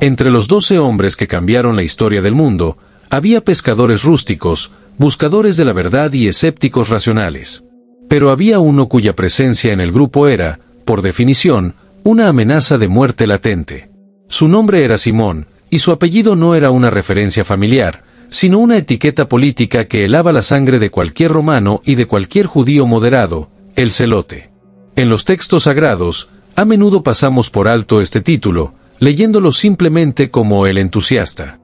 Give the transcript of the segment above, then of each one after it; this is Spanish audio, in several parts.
Entre los 12 hombres que cambiaron la historia del mundo, había pescadores rústicos, buscadores de la verdad y escépticos racionales. Pero había uno cuya presencia en el grupo era, por definición, una amenaza de muerte latente. Su nombre era Simón, y su apellido no era una referencia familiar, sino una etiqueta política que helaba la sangre de cualquier romano y de cualquier judío moderado, el celote. En los textos sagrados, a menudo pasamos por alto este título, leyéndolo simplemente como el entusiasta.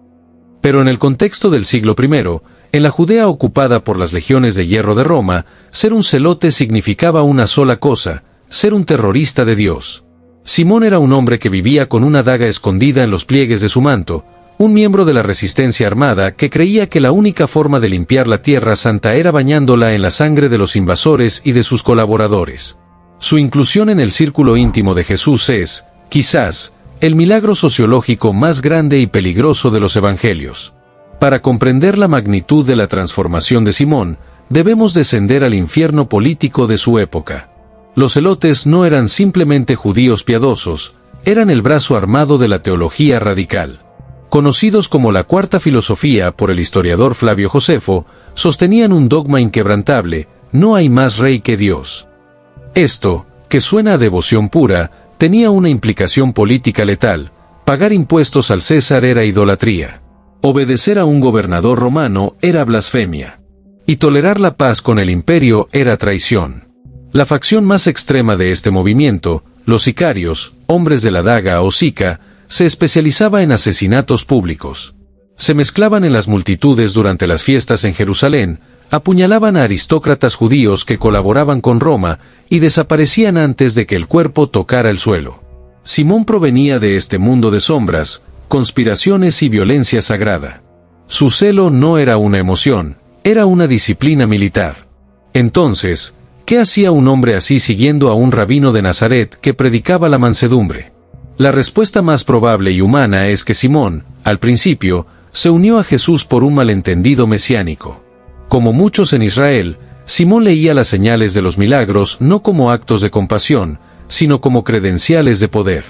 Pero en el contexto del siglo I, en la Judea ocupada por las legiones de hierro de Roma, ser un celote significaba una sola cosa: ser un terrorista de Dios. Simón era un hombre que vivía con una daga escondida en los pliegues de su manto, un miembro de la resistencia armada que creía que la única forma de limpiar la Tierra Santa era bañándola en la sangre de los invasores y de sus colaboradores. Su inclusión en el círculo íntimo de Jesús es, quizás, el milagro sociológico más grande y peligroso de los evangelios. Para comprender la magnitud de la transformación de Simón, debemos descender al infierno político de su época. Los celotes no eran simplemente judíos piadosos, eran el brazo armado de la teología radical. Conocidos como la Cuarta Filosofía por el historiador Flavio Josefo, sostenían un dogma inquebrantable: no hay más rey que Dios. Esto, que suena a devoción pura, tenía una implicación política letal: pagar impuestos al César era idolatría. Obedecer a un gobernador romano era blasfemia. Y tolerar la paz con el imperio era traición. La facción más extrema de este movimiento, los sicarios, hombres de la daga o sica, se especializaba en asesinatos públicos. Se mezclaban en las multitudes durante las fiestas en Jerusalén, apuñalaban a aristócratas judíos que colaboraban con Roma y desaparecían antes de que el cuerpo tocara el suelo. Simón provenía de este mundo de sombras, conspiraciones y violencia sagrada. Su celo no era una emoción, era una disciplina militar. Entonces, ¿qué hacía un hombre así siguiendo a un rabino de Nazaret que predicaba la mansedumbre? La respuesta más probable y humana es que Simón, al principio, se unió a Jesús por un malentendido mesiánico. Como muchos en Israel, Simón leía las señales de los milagros no como actos de compasión, sino como credenciales de poder.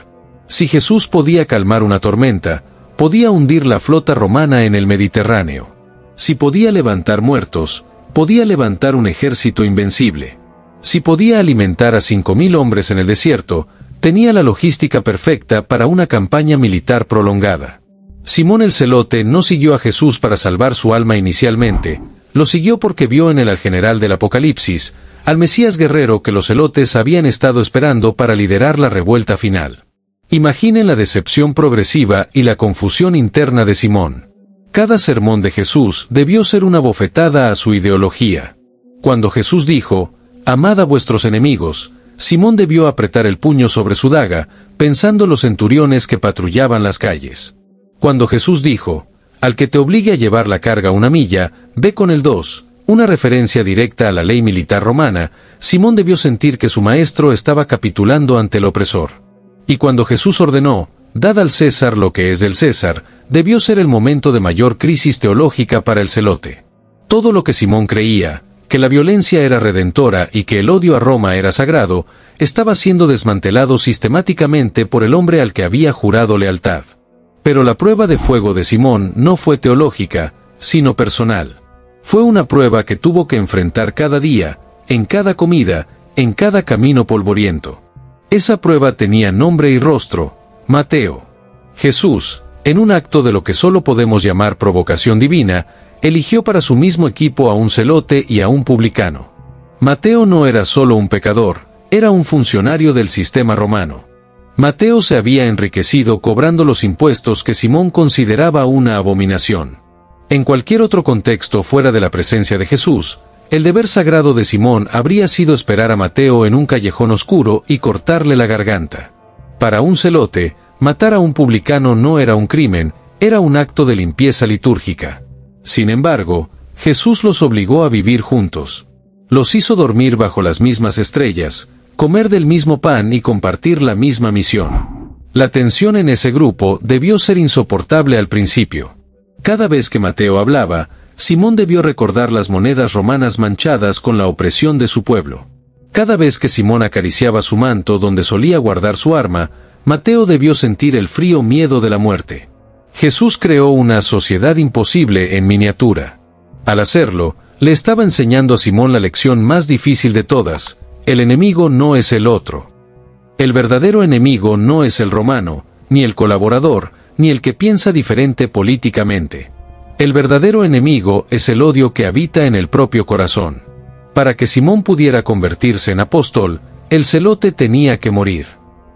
Si Jesús podía calmar una tormenta, podía hundir la flota romana en el Mediterráneo. Si podía levantar muertos, podía levantar un ejército invencible. Si podía alimentar a 5.000 hombres en el desierto, tenía la logística perfecta para una campaña militar prolongada. Simón el Celote no siguió a Jesús para salvar su alma inicialmente, lo siguió porque vio en él al general del Apocalipsis, al Mesías guerrero que los celotes habían estado esperando para liderar la revuelta final. Imaginen la decepción progresiva y la confusión interna de Simón. Cada sermón de Jesús debió ser una bofetada a su ideología. Cuando Jesús dijo: «Amad a vuestros enemigos», Simón debió apretar el puño sobre su daga, pensando los centuriones que patrullaban las calles. Cuando Jesús dijo: «Al que te obligue a llevar la carga 1 milla, ve con el 2», una referencia directa a la ley militar romana, Simón debió sentir que su maestro estaba capitulando ante el opresor. Y cuando Jesús ordenó: «Dad al César lo que es del César», debió ser el momento de mayor crisis teológica para el celote. Todo lo que Simón creía, que la violencia era redentora y que el odio a Roma era sagrado, estaba siendo desmantelado sistemáticamente por el hombre al que había jurado lealtad. Pero la prueba de fuego de Simón no fue teológica, sino personal. Fue una prueba que tuvo que enfrentar cada día, en cada comida, en cada camino polvoriento. Esa prueba tenía nombre y rostro: Mateo. Jesús, en un acto de lo que solo podemos llamar provocación divina, eligió para su mismo equipo a un celote y a un publicano. Mateo no era solo un pecador, era un funcionario del sistema romano. Mateo se había enriquecido cobrando los impuestos que Simón consideraba una abominación. En cualquier otro contexto fuera de la presencia de Jesús, el deber sagrado de Simón habría sido esperar a Mateo en un callejón oscuro y cortarle la garganta. Para un celote, matar a un publicano no era un crimen, era un acto de limpieza litúrgica. Sin embargo, Jesús los obligó a vivir juntos. Los hizo dormir bajo las mismas estrellas, comer del mismo pan y compartir la misma misión. La tensión en ese grupo debió ser insoportable al principio. Cada vez que Mateo hablaba, Simón debió recordar las monedas romanas manchadas con la opresión de su pueblo. Cada vez que Simón acariciaba su manto donde solía guardar su arma, Mateo debió sentir el frío miedo de la muerte. Jesús creó una sociedad imposible en miniatura. Al hacerlo, le estaba enseñando a Simón la lección más difícil de todas: el enemigo no es el otro. El verdadero enemigo no es el romano, ni el colaborador, ni el que piensa diferente políticamente. El verdadero enemigo es el odio que habita en el propio corazón. Para que Simón pudiera convertirse en apóstol, el celote tenía que morir.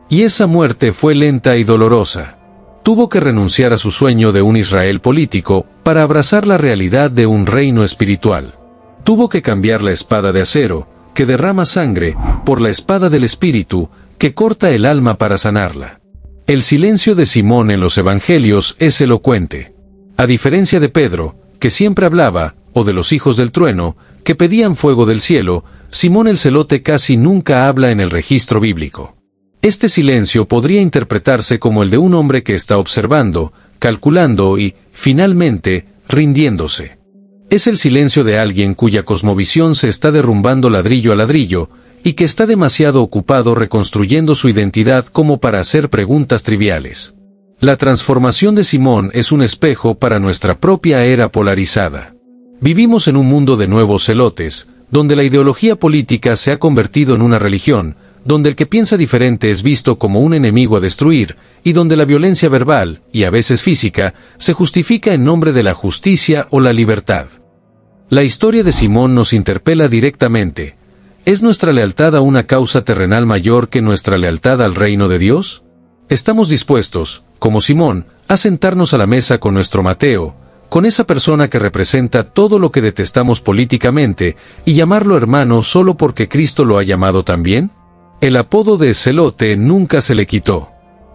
Y esa muerte fue lenta y dolorosa. Tuvo que renunciar a su sueño de un Israel político para abrazar la realidad de un reino espiritual. Tuvo que cambiar la espada de acero, que derrama sangre, por la espada del Espíritu, que corta el alma para sanarla. El silencio de Simón en los evangelios es elocuente. A diferencia de Pedro, que siempre hablaba, o de los hijos del trueno, que pedían fuego del cielo, Simón el celote casi nunca habla en el registro bíblico. Este silencio podría interpretarse como el de un hombre que está observando, calculando y, finalmente, rindiéndose. Es el silencio de alguien cuya cosmovisión se está derrumbando ladrillo a ladrillo, y que está demasiado ocupado reconstruyendo su identidad como para hacer preguntas triviales. La transformación de Simón es un espejo para nuestra propia era polarizada. Vivimos en un mundo de nuevos celotes, donde la ideología política se ha convertido en una religión, donde el que piensa diferente es visto como un enemigo a destruir, y donde la violencia verbal, y a veces física, se justifica en nombre de la justicia o la libertad. La historia de Simón nos interpela directamente. ¿Es nuestra lealtad a una causa terrenal mayor que nuestra lealtad al reino de Dios? ¿Estamos dispuestos, como Simón, a sentarnos a la mesa con nuestro Mateo, con esa persona que representa todo lo que detestamos políticamente, y llamarlo hermano solo porque Cristo lo ha llamado también? El apodo de celote nunca se le quitó.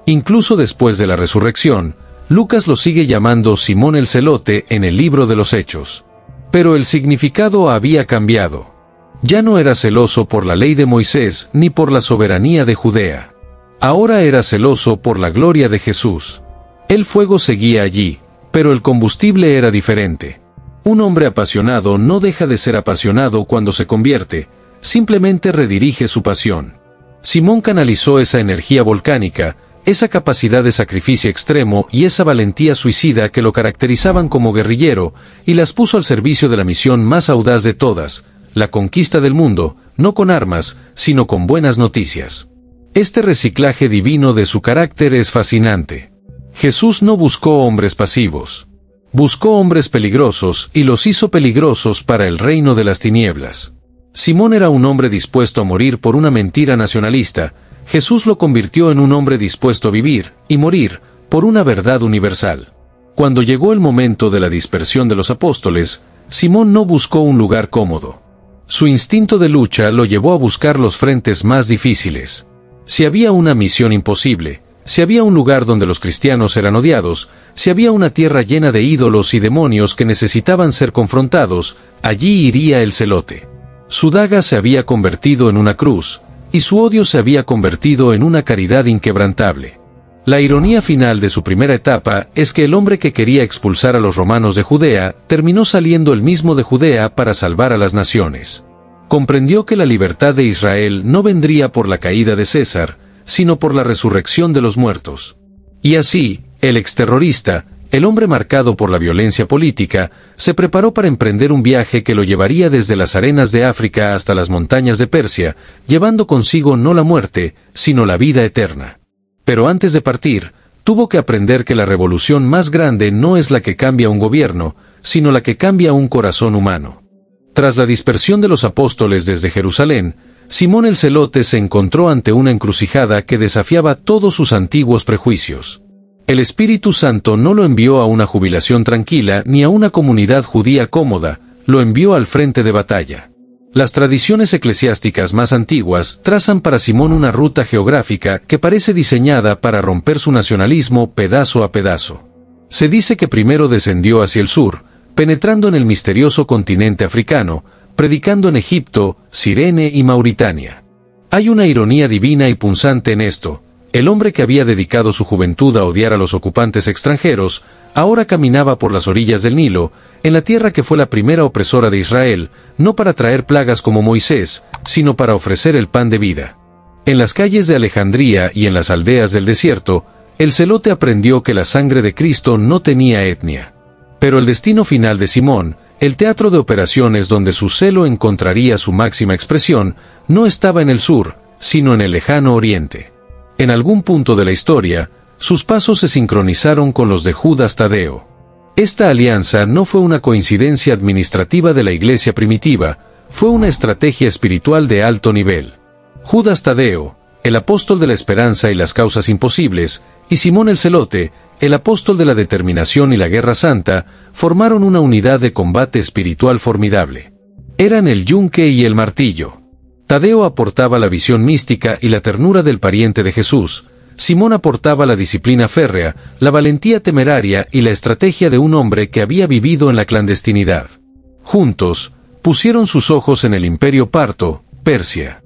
Incluso después de la resurrección, Lucas lo sigue llamando Simón el celote en el libro de los Hechos. Pero el significado había cambiado. Ya no era celoso por la ley de Moisés ni por la soberanía de Judea. Ahora era celoso por la gloria de Jesús. El fuego seguía allí, pero el combustible era diferente. Un hombre apasionado no deja de ser apasionado cuando se convierte, simplemente redirige su pasión. Simón canalizó esa energía volcánica, esa capacidad de sacrificio extremo y esa valentía suicida que lo caracterizaban como guerrillero, y las puso al servicio de la misión más audaz de todas, la conquista del mundo, no con armas, sino con buenas noticias. Este reciclaje divino de su carácter es fascinante. Jesús no buscó hombres pasivos. Buscó hombres peligrosos y los hizo peligrosos para el reino de las tinieblas. Simón era un hombre dispuesto a morir por una mentira nacionalista. Jesús lo convirtió en un hombre dispuesto a vivir y morir por una verdad universal. Cuando llegó el momento de la dispersión de los apóstoles, Simón no buscó un lugar cómodo. Su instinto de lucha lo llevó a buscar los frentes más difíciles. Si había una misión imposible, si había un lugar donde los cristianos eran odiados, si había una tierra llena de ídolos y demonios que necesitaban ser confrontados, allí iría el celote. Su daga se había convertido en una cruz, y su odio se había convertido en una caridad inquebrantable. La ironía final de su primera etapa es que el hombre que quería expulsar a los romanos de Judea terminó saliendo él mismo de Judea para salvar a las naciones. Comprendió que la libertad de Israel no vendría por la caída de César, sino por la resurrección de los muertos. Y así, el exterrorista, el hombre marcado por la violencia política, se preparó para emprender un viaje que lo llevaría desde las arenas de África hasta las montañas de Persia, llevando consigo no la muerte, sino la vida eterna. Pero antes de partir, tuvo que aprender que la revolución más grande no es la que cambia un gobierno, sino la que cambia un corazón humano. Tras la dispersión de los apóstoles desde Jerusalén, Simón el celote se encontró ante una encrucijada que desafiaba todos sus antiguos prejuicios. El Espíritu Santo no lo envió a una jubilación tranquila ni a una comunidad judía cómoda, lo envió al frente de batalla. Las tradiciones eclesiásticas más antiguas trazan para Simón una ruta geográfica que parece diseñada para romper su nacionalismo pedazo a pedazo. Se dice que primero descendió hacia el sur, penetrando en el misterioso continente africano, predicando en Egipto, Cirene y Mauritania. Hay una ironía divina y punzante en esto. El hombre que había dedicado su juventud a odiar a los ocupantes extranjeros, ahora caminaba por las orillas del Nilo, en la tierra que fue la primera opresora de Israel, no para traer plagas como Moisés, sino para ofrecer el pan de vida. En las calles de Alejandría y en las aldeas del desierto, el celote aprendió que la sangre de Cristo no tenía etnia. Pero el destino final de Simón, el teatro de operaciones donde su celo encontraría su máxima expresión, no estaba en el sur, sino en el lejano oriente. En algún punto de la historia, sus pasos se sincronizaron con los de Judas Tadeo. Esta alianza no fue una coincidencia administrativa de la iglesia primitiva, fue una estrategia espiritual de alto nivel. Judas Tadeo, el apóstol de la esperanza y las causas imposibles, y Simón el Celote, el apóstol de la determinación y la guerra santa, formaron una unidad de combate espiritual formidable. Eran el yunque y el martillo. Tadeo aportaba la visión mística y la ternura del pariente de Jesús. Simón aportaba la disciplina férrea, la valentía temeraria y la estrategia de un hombre que había vivido en la clandestinidad. Juntos, pusieron sus ojos en el imperio parto, Persia.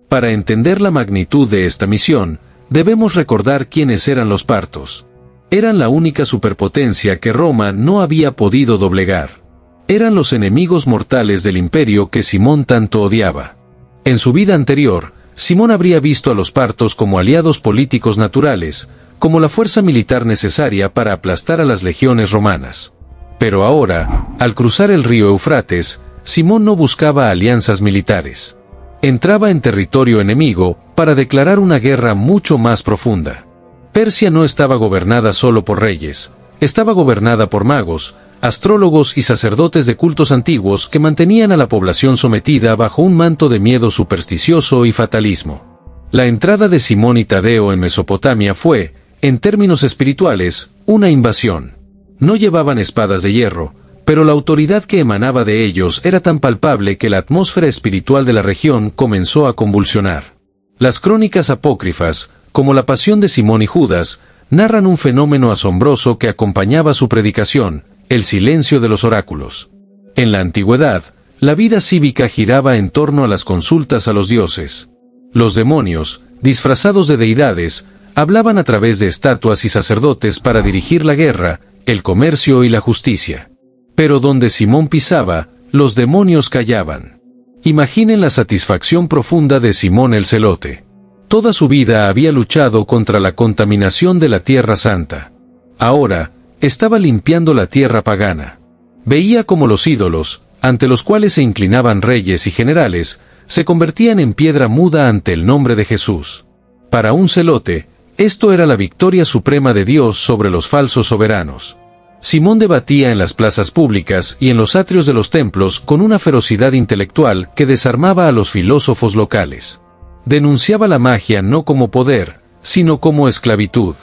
Para entender la magnitud de esta misión, debemos recordar quiénes eran los partos. Eran la única superpotencia que Roma no había podido doblegar. Eran los enemigos mortales del imperio que Simón tanto odiaba. En su vida anterior, Simón habría visto a los partos como aliados políticos naturales, como la fuerza militar necesaria para aplastar a las legiones romanas. Pero ahora, al cruzar el río Eufrates, Simón no buscaba alianzas militares. Entraba en territorio enemigo para declarar una guerra mucho más profunda. Persia no estaba gobernada solo por reyes, estaba gobernada por magos, astrólogos y sacerdotes de cultos antiguos que mantenían a la población sometida bajo un manto de miedo supersticioso y fatalismo. La entrada de Simón y Tadeo en Mesopotamia fue, en términos espirituales, una invasión. No llevaban espadas de hierro, pero la autoridad que emanaba de ellos era tan palpable que la atmósfera espiritual de la región comenzó a convulsionar. Las crónicas apócrifas, como la pasión de Simón y Judas, narran un fenómeno asombroso que acompañaba su predicación: el silencio de los oráculos. En la antigüedad, la vida cívica giraba en torno a las consultas a los dioses. Los demonios, disfrazados de deidades, hablaban a través de estatuas y sacerdotes para dirigir la guerra, el comercio y la justicia. Pero donde Simón pisaba, los demonios callaban. Imaginen la satisfacción profunda de Simón el Celote. Toda su vida había luchado contra la contaminación de la Tierra Santa. Ahora, estaba limpiando la tierra pagana. Veía cómo los ídolos, ante los cuales se inclinaban reyes y generales, se convertían en piedra muda ante el nombre de Jesús. Para un celote, esto era la victoria suprema de Dios sobre los falsos soberanos. Simón debatía en las plazas públicas y en los atrios de los templos con una ferocidad intelectual que desarmaba a los filósofos locales. Denunciaba la magia no como poder, sino como esclavitud.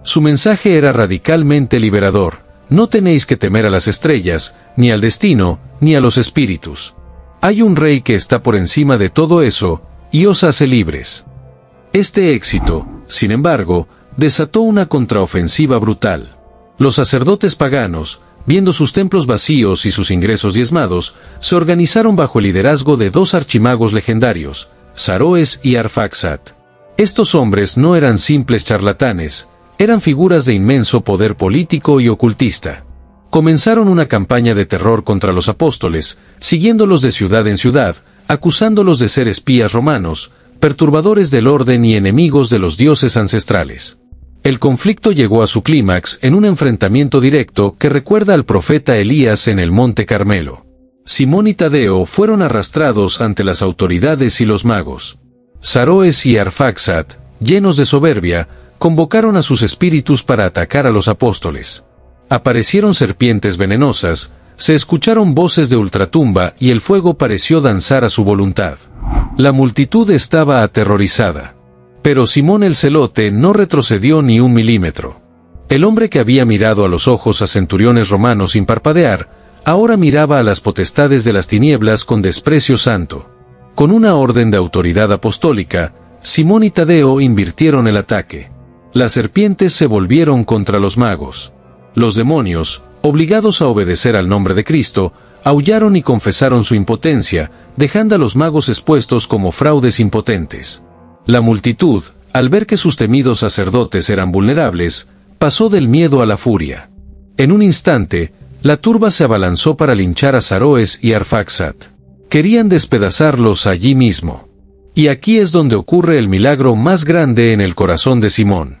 Su mensaje era radicalmente liberador: no tenéis que temer a las estrellas, ni al destino, ni a los espíritus. Hay un rey que está por encima de todo eso, y os hace libres. Este éxito, sin embargo, desató una contraofensiva brutal. Los sacerdotes paganos, viendo sus templos vacíos y sus ingresos diezmados, se organizaron bajo el liderazgo de dos archimagos legendarios, Saroes y Arfaxad. Estos hombres no eran simples charlatanes, eran figuras de inmenso poder político y ocultista. Comenzaron una campaña de terror contra los apóstoles, siguiéndolos de ciudad en ciudad, acusándolos de ser espías romanos, perturbadores del orden y enemigos de los dioses ancestrales. El conflicto llegó a su clímax en un enfrentamiento directo que recuerda al profeta Elías en el Monte Carmelo. Simón y Tadeo fueron arrastrados ante las autoridades y los magos. Saroes y Arfaxad, llenos de soberbia, convocaron a sus espíritus para atacar a los apóstoles. Aparecieron serpientes venenosas, se escucharon voces de ultratumba y el fuego pareció danzar a su voluntad. La multitud estaba aterrorizada. Pero Simón el Celote no retrocedió ni un milímetro. El hombre que había mirado a los ojos a centuriones romanos sin parpadear, ahora miraba a las potestades de las tinieblas con desprecio santo. Con una orden de autoridad apostólica, Simón y Tadeo invirtieron el ataque. Las serpientes se volvieron contra los magos. Los demonios, obligados a obedecer al nombre de Cristo, aullaron y confesaron su impotencia, dejando a los magos expuestos como fraudes impotentes. La multitud, al ver que sus temidos sacerdotes eran vulnerables, pasó del miedo a la furia. En un instante, la turba se abalanzó para linchar a Saroes y Arfaxad. Querían despedazarlos allí mismo. Y aquí es donde ocurre el milagro más grande en el corazón de Simón.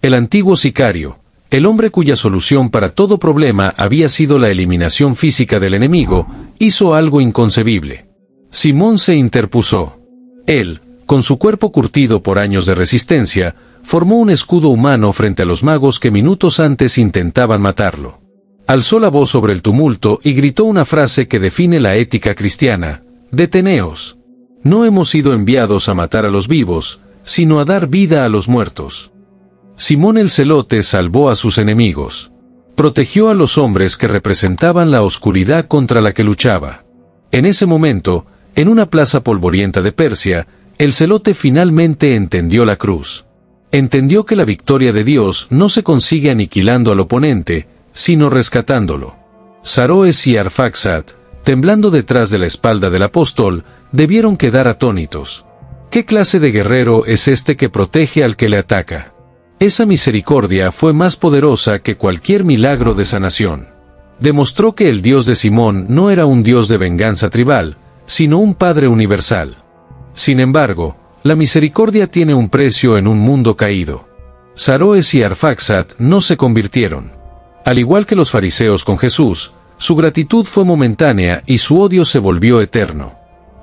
El antiguo sicario, el hombre cuya solución para todo problema había sido la eliminación física del enemigo, hizo algo inconcebible. Simón se interpuso. Él, con su cuerpo curtido por años de resistencia, formó un escudo humano frente a los magos que minutos antes intentaban matarlo. Alzó la voz sobre el tumulto y gritó una frase que define la ética cristiana: «Deteneos. No hemos sido enviados a matar a los vivos, sino a dar vida a los muertos». Simón el Celote salvó a sus enemigos. Protegió a los hombres que representaban la oscuridad contra la que luchaba. En ese momento, en una plaza polvorienta de Persia, el Celote finalmente entendió la cruz. Entendió que la victoria de Dios no se consigue aniquilando al oponente, sino rescatándolo. Saroes y Arfaxad, temblando detrás de la espalda del apóstol, debieron quedar atónitos. ¿Qué clase de guerrero es este que protege al que le ataca? Esa misericordia fue más poderosa que cualquier milagro de sanación. Demostró que el Dios de Simón no era un Dios de venganza tribal, sino un Padre universal. Sin embargo, la misericordia tiene un precio en un mundo caído. Saroes y Arfaxad no se convirtieron. Al igual que los fariseos con Jesús, su gratitud fue momentánea y su odio se volvió eterno.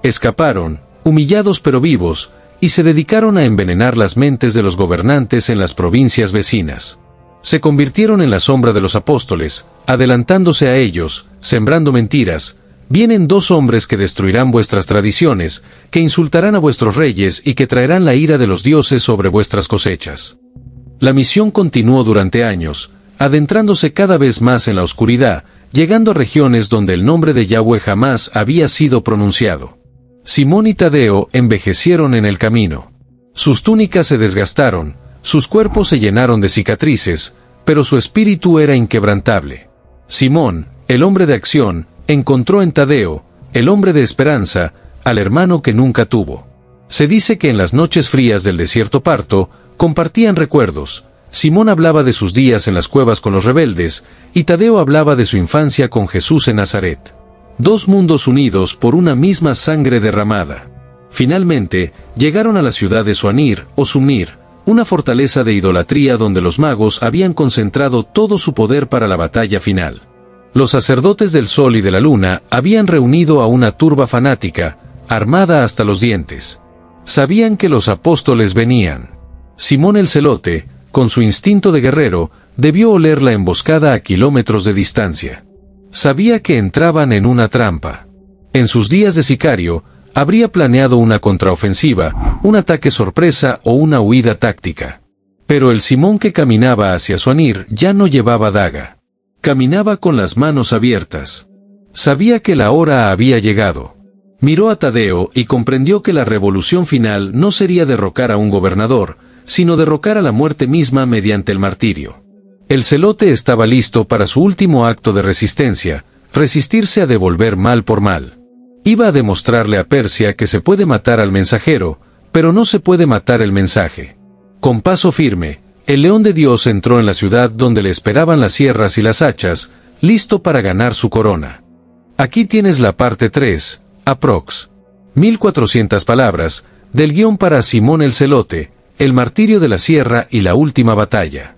Escaparon, humillados pero vivos, y se dedicaron a envenenar las mentes de los gobernantes en las provincias vecinas. Se convirtieron en la sombra de los apóstoles, adelantándose a ellos, sembrando mentiras. Vienen 2 hombres que destruirán vuestras tradiciones, que insultarán a vuestros reyes y que traerán la ira de los dioses sobre vuestras cosechas. La misión continuó durante años, adentrándose cada vez más en la oscuridad, llegando a regiones donde el nombre de Yahweh jamás había sido pronunciado. Simón y Tadeo envejecieron en el camino. Sus túnicas se desgastaron, sus cuerpos se llenaron de cicatrices, pero su espíritu era inquebrantable. Simón, el hombre de acción, encontró en Tadeo, el hombre de esperanza, al hermano que nunca tuvo. Se dice que en las noches frías del desierto parto, compartían recuerdos. Simón hablaba de sus días en las cuevas con los rebeldes, y Tadeo hablaba de su infancia con Jesús en Nazaret. 2 mundos unidos por una misma sangre derramada. Finalmente, llegaron a la ciudad de Suanir o Sumnir, una fortaleza de idolatría donde los magos habían concentrado todo su poder para la batalla final. Los sacerdotes del sol y de la luna habían reunido a una turba fanática, armada hasta los dientes. Sabían que los apóstoles venían. Simón el Celote, con su instinto de guerrero, debió oler la emboscada a kilómetros de distancia. Sabía que entraban en una trampa. En sus días de sicario, habría planeado una contraofensiva, un ataque sorpresa o una huida táctica. Pero el Simón que caminaba hacia Suanir ya no llevaba daga. Caminaba con las manos abiertas. Sabía que la hora había llegado. Miró a Tadeo y comprendió que la revolución final no sería derrocar a un gobernador, sino derrocar a la muerte misma mediante el martirio. El Celote estaba listo para su último acto de resistencia, resistirse a devolver mal por mal. Iba a demostrarle a Persia que se puede matar al mensajero, pero no se puede matar el mensaje. Con paso firme, el león de Dios entró en la ciudad donde le esperaban las sierras y las hachas, listo para ganar su corona. Aquí tienes la parte 3, aprox. 1400 palabras, del guión para Simón el Celote, el martirio de la sierra y la última batalla.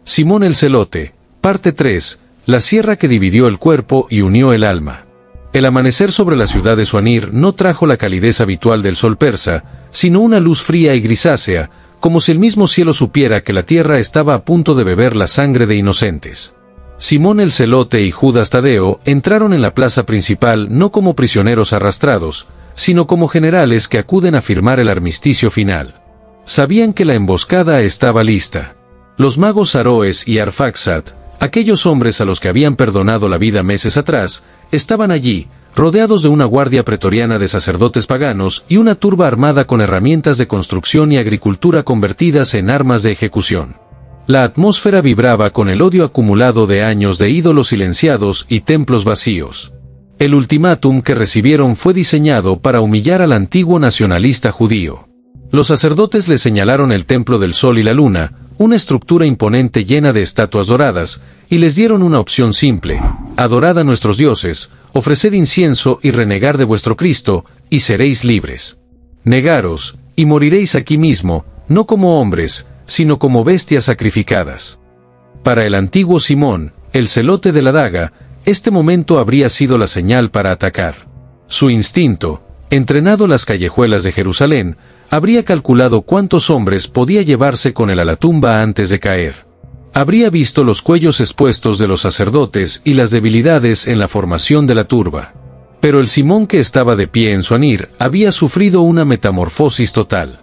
Simón el Celote, parte 3, la sierra que dividió el cuerpo y unió el alma. El amanecer sobre la ciudad de Suanir no trajo la calidez habitual del sol persa, sino una luz fría y grisácea, como si el mismo cielo supiera que la tierra estaba a punto de beber la sangre de inocentes. Simón el Celote y Judas Tadeo entraron en la plaza principal no como prisioneros arrastrados, sino como generales que acuden a firmar el armisticio final. Sabían que la emboscada estaba lista. Los magos Saroes y Arfaxad, aquellos hombres a los que habían perdonado la vida meses atrás, estaban allí, rodeados de una guardia pretoriana de sacerdotes paganos y una turba armada con herramientas de construcción y agricultura convertidas en armas de ejecución. La atmósfera vibraba con el odio acumulado de años de ídolos silenciados y templos vacíos. El ultimátum que recibieron fue diseñado para humillar al antiguo nacionalista judío. Los sacerdotes le señalaron el templo del sol y la luna, una estructura imponente llena de estatuas doradas, y les dieron una opción simple: adorad a nuestros dioses, ofreced incienso y renegar de vuestro Cristo, y seréis libres. Negaros, y moriréis aquí mismo, no como hombres, sino como bestias sacrificadas. Para el antiguo Simón, el celote de la daga, este momento habría sido la señal para atacar. Su instinto, entrenado en las callejuelas de Jerusalén, habría calculado cuántos hombres podía llevarse con él a la tumba antes de caer. Habría visto los cuellos expuestos de los sacerdotes y las debilidades en la formación de la turba. Pero el Simón que estaba de pie en su anir había sufrido una metamorfosis total.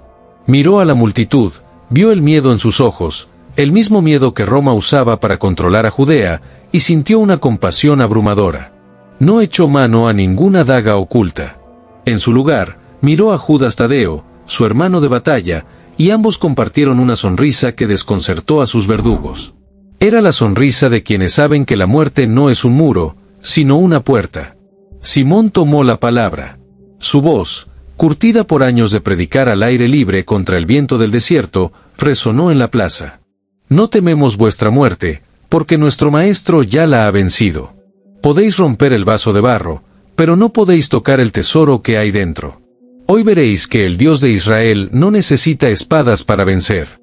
Miró a la multitud, vio el miedo en sus ojos, el mismo miedo que Roma usaba para controlar a Judea, y sintió una compasión abrumadora. No echó mano a ninguna daga oculta. En su lugar, miró a Judas Tadeo, su hermano de batalla, y ambos compartieron una sonrisa que desconcertó a sus verdugos. Era la sonrisa de quienes saben que la muerte no es un muro, sino una puerta. Simón tomó la palabra. Su voz, curtida por años de predicar al aire libre contra el viento del desierto, resonó en la plaza. No tememos vuestra muerte, porque nuestro Maestro ya la ha vencido. Podéis romper el vaso de barro, pero no podéis tocar el tesoro que hay dentro. Hoy veréis que el Dios de Israel no necesita espadas para vencer.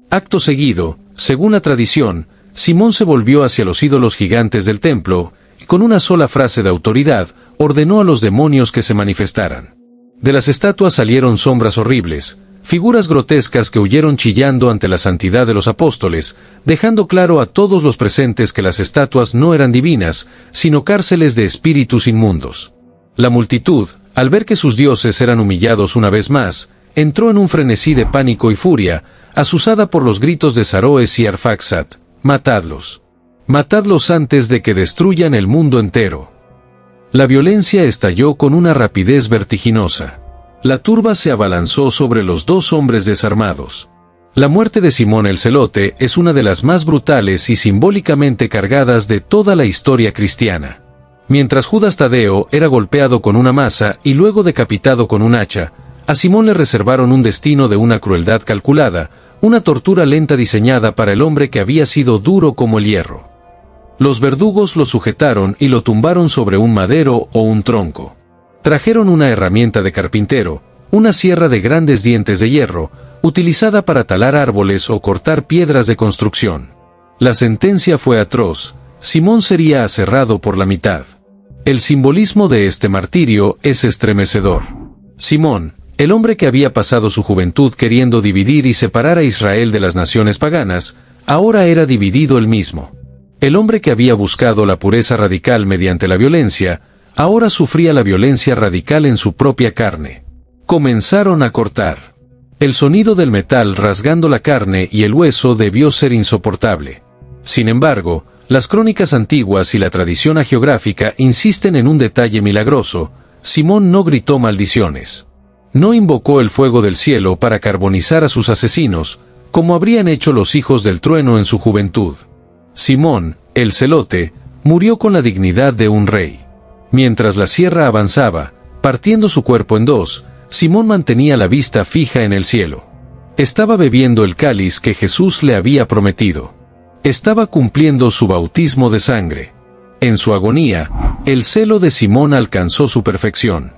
Acto seguido, según la tradición, Simón se volvió hacia los ídolos gigantes del templo, y con una sola frase de autoridad, ordenó a los demonios que se manifestaran. De las estatuas salieron sombras horribles, figuras grotescas que huyeron chillando ante la santidad de los apóstoles, dejando claro a todos los presentes que las estatuas no eran divinas, sino cárceles de espíritus inmundos. La multitud, al ver que sus dioses eran humillados una vez más, entró en un frenesí de pánico y furia, azuzada por los gritos de Saroes y Arfaxad: «¡Matadlos! ¡Matadlos antes de que destruyan el mundo entero!». La violencia estalló con una rapidez vertiginosa. La turba se abalanzó sobre los dos hombres desarmados. La muerte de Simón el Celote es una de las más brutales y simbólicamente cargadas de toda la historia cristiana. Mientras Judas Tadeo era golpeado con una maza y luego decapitado con un hacha, a Simón le reservaron un destino de una crueldad calculada, una tortura lenta diseñada para el hombre que había sido duro como el hierro. Los verdugos lo sujetaron y lo tumbaron sobre un madero o un tronco. Trajeron una herramienta de carpintero, una sierra de grandes dientes de hierro, utilizada para talar árboles o cortar piedras de construcción. La sentencia fue atroz. Simón sería aserrado por la mitad. El simbolismo de este martirio es estremecedor. Simón, el hombre que había pasado su juventud queriendo dividir y separar a Israel de las naciones paganas, ahora era dividido él mismo. El hombre que había buscado la pureza radical mediante la violencia, ahora sufría la violencia radical en su propia carne. Comenzaron a cortar. El sonido del metal rasgando la carne y el hueso debió ser insoportable. Sin embargo, las crónicas antiguas y la tradición hagiográfica insisten en un detalle milagroso: Simón no gritó maldiciones. No invocó el fuego del cielo para carbonizar a sus asesinos, como habrían hecho los hijos del trueno en su juventud. Simón, el celote, murió con la dignidad de un rey. Mientras la sierra avanzaba, partiendo su cuerpo en dos, Simón mantenía la vista fija en el cielo. Estaba bebiendo el cáliz que Jesús le había prometido. Estaba cumpliendo su bautismo de sangre. En su agonía, el celo de Simón alcanzó su perfección.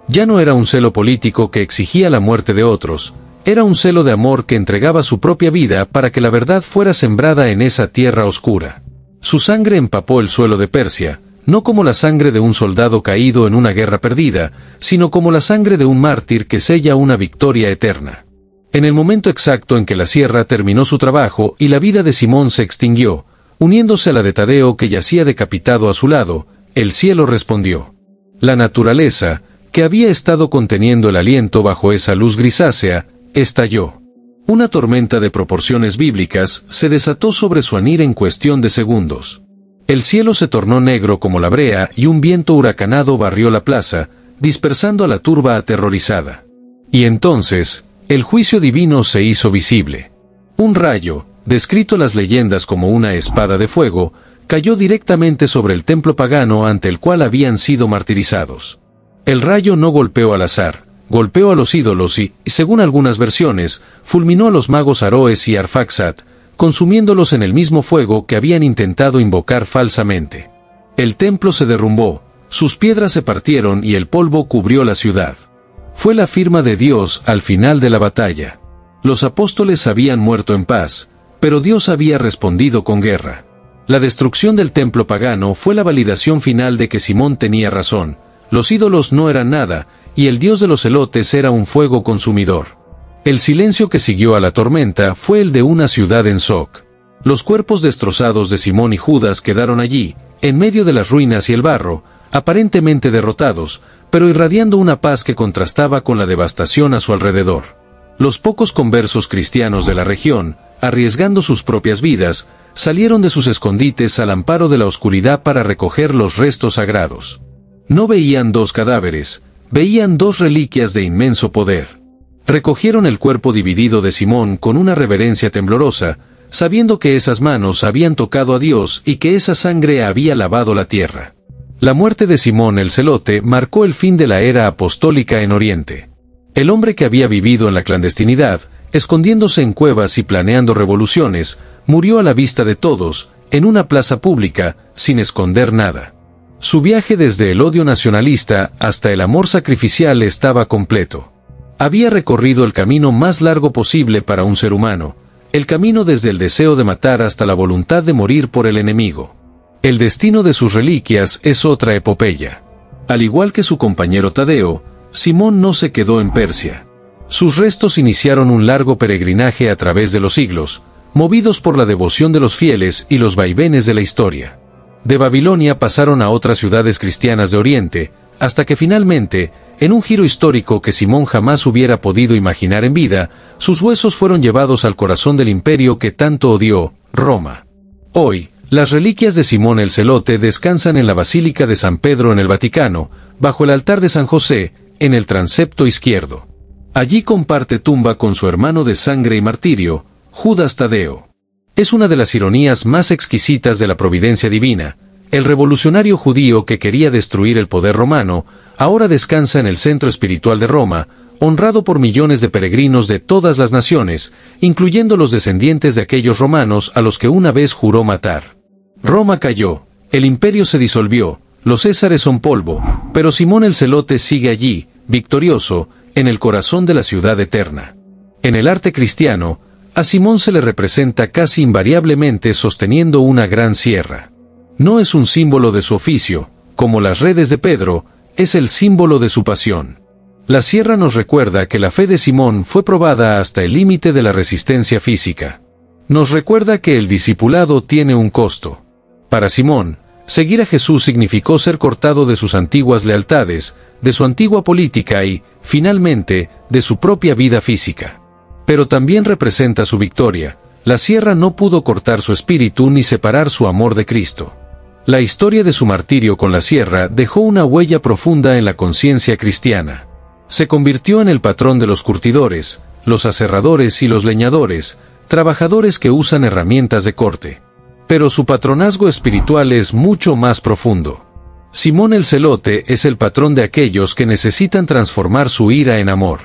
Ya no era un celo político que exigía la muerte de otros, era un celo de amor que entregaba su propia vida para que la verdad fuera sembrada en esa tierra oscura. Su sangre empapó el suelo de Persia, no como la sangre de un soldado caído en una guerra perdida, sino como la sangre de un mártir que sella una victoria eterna. En el momento exacto en que la sierra terminó su trabajo y la vida de Simón se extinguió, uniéndose a la de Tadeo que yacía decapitado a su lado, el cielo respondió. La naturaleza, que había estado conteniendo el aliento bajo esa luz grisácea, estalló. Una tormenta de proporciones bíblicas se desató sobre su anir en cuestión de segundos. El cielo se tornó negro como la brea y un viento huracanado barrió la plaza, dispersando a la turba aterrorizada. Y entonces, el juicio divino se hizo visible. Un rayo, descrito en las leyendas como una espada de fuego, cayó directamente sobre el templo pagano ante el cual habían sido martirizados. El rayo no golpeó al azar, golpeó a los ídolos y, según algunas versiones, fulminó a los magos Saroes y Arfaxad, consumiéndolos en el mismo fuego que habían intentado invocar falsamente. El templo se derrumbó, sus piedras se partieron y el polvo cubrió la ciudad. Fue la firma de Dios al final de la batalla. Los apóstoles habían muerto en paz, pero Dios había respondido con guerra. La destrucción del templo pagano fue la validación final de que Simón tenía razón. Los ídolos no eran nada, y el Dios de los celotes era un fuego consumidor. El silencio que siguió a la tormenta fue el de una ciudad en shock. Los cuerpos destrozados de Simón y Judas quedaron allí, en medio de las ruinas y el barro, aparentemente derrotados, pero irradiando una paz que contrastaba con la devastación a su alrededor. Los pocos conversos cristianos de la región, arriesgando sus propias vidas, salieron de sus escondites al amparo de la oscuridad para recoger los restos sagrados. No veían dos cadáveres, veían dos reliquias de inmenso poder. Recogieron el cuerpo dividido de Simón con una reverencia temblorosa, sabiendo que esas manos habían tocado a Dios y que esa sangre había lavado la tierra. La muerte de Simón el Celote marcó el fin de la era apostólica en Oriente. El hombre que había vivido en la clandestinidad, escondiéndose en cuevas y planeando revoluciones, murió a la vista de todos, en una plaza pública, sin esconder nada. Su viaje desde el odio nacionalista hasta el amor sacrificial estaba completo. Había recorrido el camino más largo posible para un ser humano, el camino desde el deseo de matar hasta la voluntad de morir por el enemigo. El destino de sus reliquias es otra epopeya. Al igual que su compañero Tadeo, Simón no se quedó en Persia. Sus restos iniciaron un largo peregrinaje a través de los siglos, movidos por la devoción de los fieles y los vaivenes de la historia. De Babilonia pasaron a otras ciudades cristianas de Oriente, hasta que finalmente, en un giro histórico que Simón jamás hubiera podido imaginar en vida, sus huesos fueron llevados al corazón del imperio que tanto odió, Roma. Hoy, las reliquias de Simón el Celote descansan en la Basílica de San Pedro en el Vaticano, bajo el altar de San José, en el transepto izquierdo. Allí comparte tumba con su hermano de sangre y martirio, Judas Tadeo. Es una de las ironías más exquisitas de la providencia divina. El revolucionario judío que quería destruir el poder romano, ahora descansa en el centro espiritual de Roma, honrado por millones de peregrinos de todas las naciones, incluyendo los descendientes de aquellos romanos a los que una vez juró matar. Roma cayó, el imperio se disolvió, los césares son polvo, pero Simón el Celote sigue allí, victorioso, en el corazón de la ciudad eterna. En el arte cristiano, a Simón se le representa casi invariablemente sosteniendo una gran sierra. No es un símbolo de su oficio, como las redes de Pedro, es el símbolo de su pasión. La sierra nos recuerda que la fe de Simón fue probada hasta el límite de la resistencia física. Nos recuerda que el discipulado tiene un costo. Para Simón, seguir a Jesús significó ser cortado de sus antiguas lealtades, de su antigua política y, finalmente, de su propia vida física. Pero también representa su victoria. La sierra no pudo cortar su espíritu ni separar su amor de Cristo. La historia de su martirio con la sierra dejó una huella profunda en la conciencia cristiana. Se convirtió en el patrón de los curtidores, los aserradores y los leñadores, trabajadores que usan herramientas de corte. Pero su patronazgo espiritual es mucho más profundo. Simón el Celote es el patrón de aquellos que necesitan transformar su ira en amor.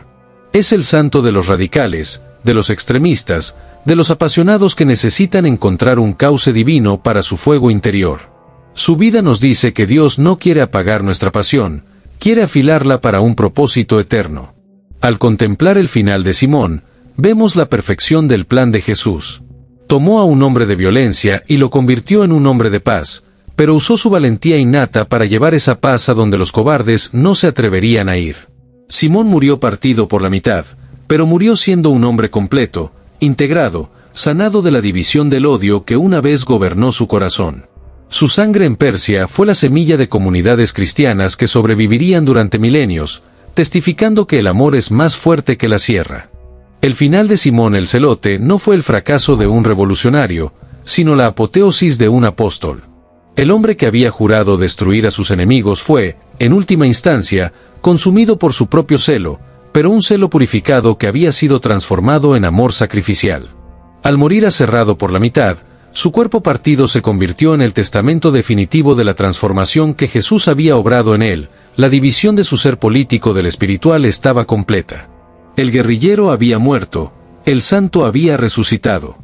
Es el santo de los radicales, de los extremistas, de los apasionados que necesitan encontrar un cauce divino para su fuego interior. Su vida nos dice que Dios no quiere apagar nuestra pasión, quiere afilarla para un propósito eterno. Al contemplar el final de Simón, vemos la perfección del plan de Jesús. Tomó a un hombre de violencia y lo convirtió en un hombre de paz, pero usó su valentía innata para llevar esa paz a donde los cobardes no se atreverían a ir. Simón murió partido por la mitad, pero murió siendo un hombre completo, integrado, sanado de la división del odio que una vez gobernó su corazón. Su sangre en Persia fue la semilla de comunidades cristianas que sobrevivirían durante milenios, testificando que el amor es más fuerte que la sierra. El final de Simón el Celote no fue el fracaso de un revolucionario, sino la apoteosis de un apóstol. El hombre que había jurado destruir a sus enemigos fue, en última instancia, consumido por su propio celo, pero un celo purificado que había sido transformado en amor sacrificial. Al morir aserrado por la mitad, su cuerpo partido se convirtió en el testamento definitivo de la transformación que Jesús había obrado en él. La división de su ser político del espiritual estaba completa. El guerrillero había muerto, el santo había resucitado.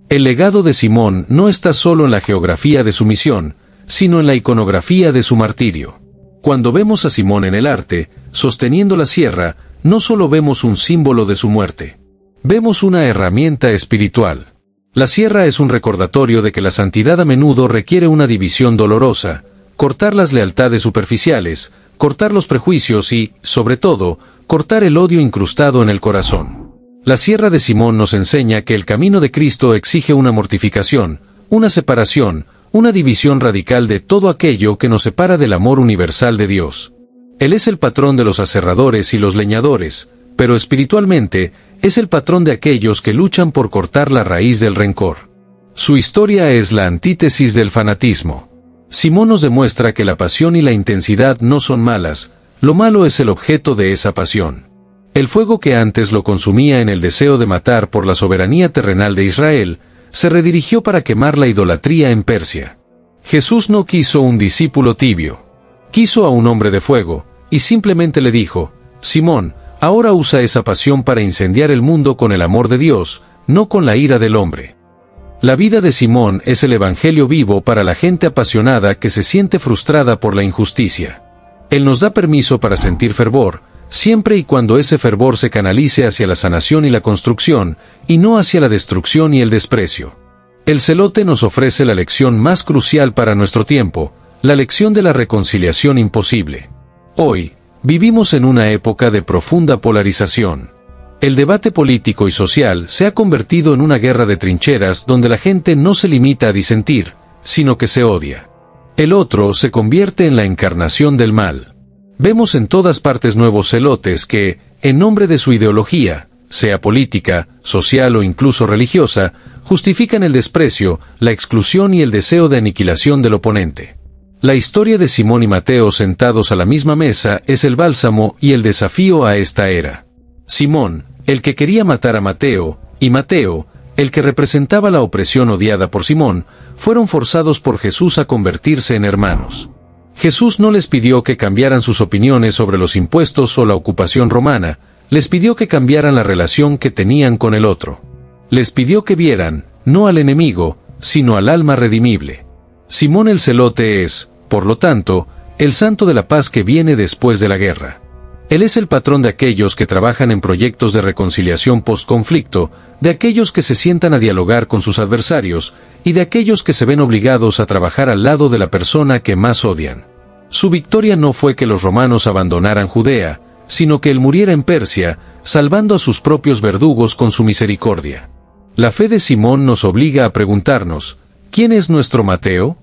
El legado de Simón no está solo en la geografía de su misión, sino en la iconografía de su martirio. Cuando vemos a Simón en el arte, sosteniendo la sierra, no solo vemos un símbolo de su muerte. Vemos una herramienta espiritual. La sierra es un recordatorio de que la santidad a menudo requiere una división dolorosa, cortar las lealtades superficiales, cortar los prejuicios y, sobre todo, cortar el odio incrustado en el corazón. La sierra de Simón nos enseña que el camino de Cristo exige una mortificación, una separación, una división radical de todo aquello que nos separa del amor universal de Dios. Él es el patrón de los aserradores y los leñadores, pero espiritualmente es el patrón de aquellos que luchan por cortar la raíz del rencor. Su historia es la antítesis del fanatismo. Simón nos demuestra que la pasión y la intensidad no son malas, lo malo es el objeto de esa pasión. El fuego que antes lo consumía en el deseo de matar por la soberanía terrenal de Israel, se redirigió para quemar la idolatría en Persia. Jesús no quiso un discípulo tibio. Quiso a un hombre de fuego, y simplemente le dijo: Simón, ahora usa esa pasión para incendiar el mundo con el amor de Dios, no con la ira del hombre. La vida de Simón es el evangelio vivo para la gente apasionada que se siente frustrada por la injusticia. Él nos da permiso para sentir fervor, siempre y cuando ese fervor se canalice hacia la sanación y la construcción, y no hacia la destrucción y el desprecio. El celote nos ofrece la lección más crucial para nuestro tiempo, la lección de la reconciliación imposible. Hoy, vivimos en una época de profunda polarización. El debate político y social se ha convertido en una guerra de trincheras donde la gente no se limita a disentir, sino que se odia. El otro se convierte en la encarnación del mal. Vemos en todas partes nuevos celotes que, en nombre de su ideología, sea política, social o incluso religiosa, justifican el desprecio, la exclusión y el deseo de aniquilación del oponente. La historia de Simón y Mateo sentados a la misma mesa es el bálsamo y el desafío a esta era. Simón, el que quería matar a Mateo, y Mateo, el que representaba la opresión odiada por Simón, fueron forzados por Jesús a convertirse en hermanos. Jesús no les pidió que cambiaran sus opiniones sobre los impuestos o la ocupación romana, les pidió que cambiaran la relación que tenían con el otro. Les pidió que vieran, no al enemigo, sino al alma redimible. Simón el celote es, por lo tanto, el santo de la paz que viene después de la guerra. Él es el patrón de aquellos que trabajan en proyectos de reconciliación post-conflicto, de aquellos que se sientan a dialogar con sus adversarios, y de aquellos que se ven obligados a trabajar al lado de la persona que más odian. Su victoria no fue que los romanos abandonaran Judea, sino que él muriera en Persia, salvando a sus propios verdugos con su misericordia. La fe de Simón nos obliga a preguntarnos: ¿quién es nuestro Mateo?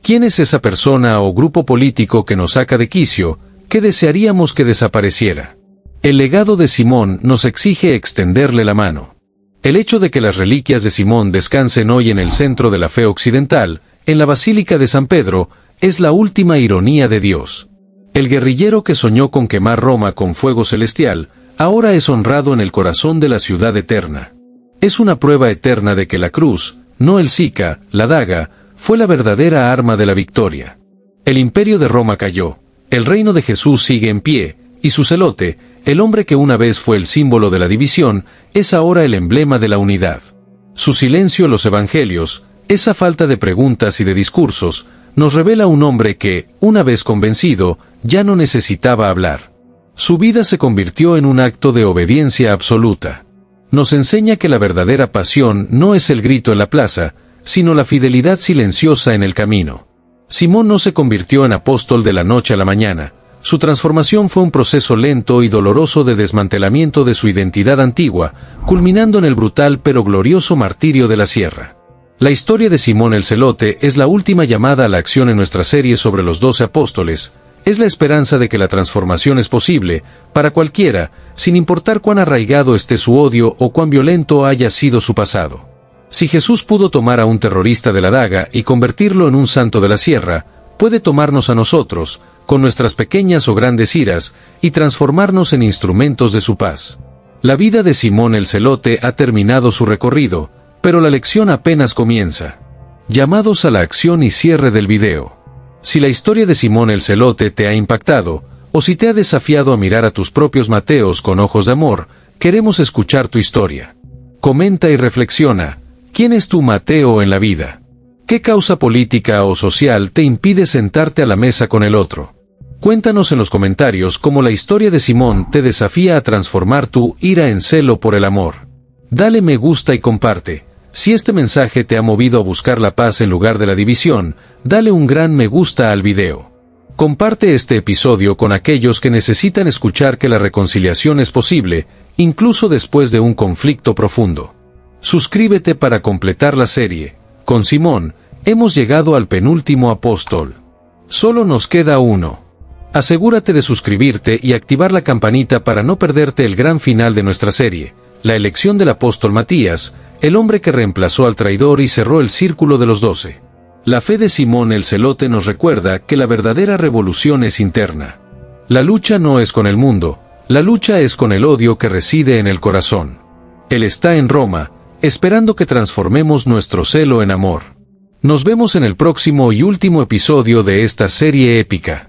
¿Quién es esa persona o grupo político que nos saca de quicio, que desearíamos que desapareciera? El legado de Simón nos exige extenderle la mano. El hecho de que las reliquias de Simón descansen hoy en el centro de la fe occidental, en la Basílica de San Pedro, es la última ironía de Dios. El guerrillero que soñó con quemar Roma con fuego celestial, ahora es honrado en el corazón de la ciudad eterna. Es una prueba eterna de que la cruz, no el sica, la daga, fue la verdadera arma de la victoria. El imperio de Roma cayó, el reino de Jesús sigue en pie, y su celote, el hombre que una vez fue el símbolo de la división, es ahora el emblema de la unidad. Su silencio en los evangelios, esa falta de preguntas y de discursos, nos revela un hombre que, una vez convencido, ya no necesitaba hablar. Su vida se convirtió en un acto de obediencia absoluta. Nos enseña que la verdadera pasión no es el grito en la plaza, sino la fidelidad silenciosa en el camino. Simón no se convirtió en apóstol de la noche a la mañana. Su transformación fue un proceso lento y doloroso de desmantelamiento de su identidad antigua, culminando en el brutal pero glorioso martirio de la sierra. La historia de Simón el Celote es la última llamada a la acción en nuestra serie sobre los 12 apóstoles. Es la esperanza de que la transformación es posible, para cualquiera, sin importar cuán arraigado esté su odio o cuán violento haya sido su pasado. Si Jesús pudo tomar a un terrorista de la daga y convertirlo en un santo de la sierra, puede tomarnos a nosotros, con nuestras pequeñas o grandes iras, y transformarnos en instrumentos de su paz. La vida de Simón el Celote ha terminado su recorrido, pero la lección apenas comienza. Llamados a la acción y cierre del video. Si la historia de Simón el Celote te ha impactado, o si te ha desafiado a mirar a tus propios Mateos con ojos de amor, queremos escuchar tu historia. Comenta y reflexiona. ¿Quién es tu Mateo en la vida? ¿Qué causa política o social te impide sentarte a la mesa con el otro? Cuéntanos en los comentarios cómo la historia de Simón te desafía a transformar tu ira en celo por el amor. Dale me gusta y comparte. Si este mensaje te ha movido a buscar la paz en lugar de la división, dale un gran me gusta al video. Comparte este episodio con aquellos que necesitan escuchar que la reconciliación es posible, incluso después de un conflicto profundo. Suscríbete para completar la serie. Con Simón, hemos llegado al penúltimo apóstol. Solo nos queda uno. Asegúrate de suscribirte y activar la campanita para no perderte el gran final de nuestra serie, la elección del apóstol Matías, el hombre que reemplazó al traidor y cerró el círculo de los 12. La fe de Simón el Celote nos recuerda que la verdadera revolución es interna. La lucha no es con el mundo, la lucha es con el odio que reside en el corazón. Él está en Roma, esperando que transformemos nuestro celo en amor. Nos vemos en el próximo y último episodio de esta serie épica.